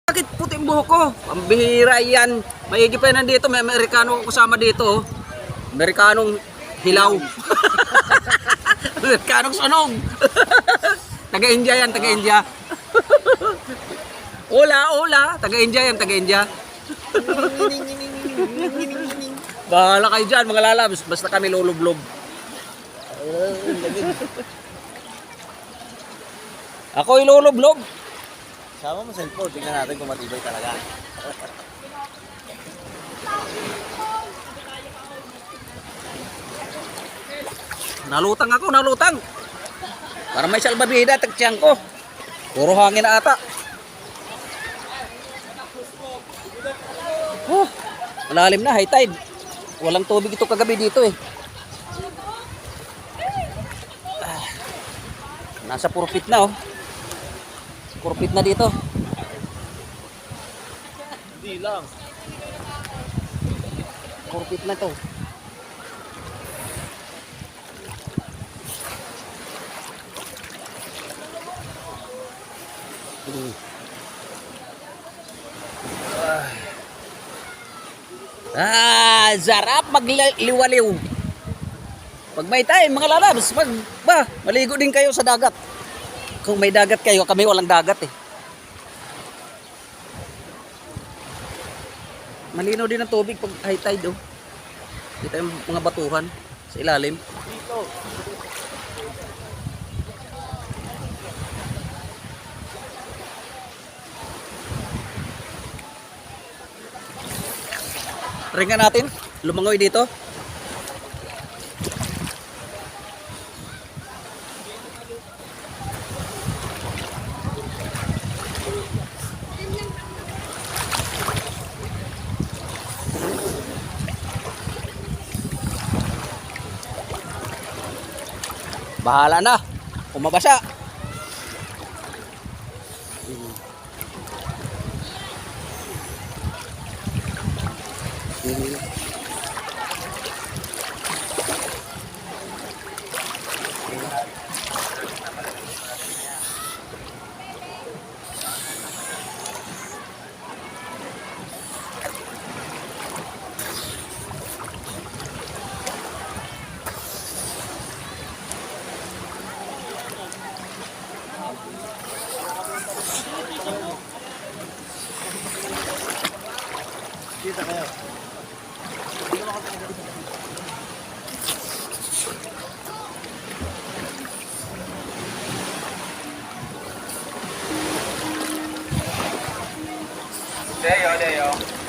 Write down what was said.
Bakit puti ang buhok ko? Pambihira yan. Maigi pa yan nandito. May Amerikano kasama dito. Amerikanong hilaw. Amerikanong sunog. Taga-India yan, taga-India. Ola. Taga-India yan, taga-India. Bahala kayo dyan, mga lalabs. Basta kami lulublob. Ako ilulublob. Sama mo cellphone, tingnan natin kung matibay talaga. Nalutang. Para may salbabida, tagtiyang ko. Puro hangin na ata. Oh, malalim na, high tide. Walang tubig ito kagabi dito eh. Nasa purpit na oh. Purpit na dito. Hindi lang. Purpit na to. Sarap magliwaliw. Pag may time, mga lalabs, maligo din kayo sa dagat. Kung may dagat kayo, kami walang dagat eh. Malinaw din ang tubig pag high tide oh. Kita yung mga batuhan sa ilalim. Dito. Ringan natin, lumangoy dito. Bahala na kung mabasa. Kita kayo. Deo.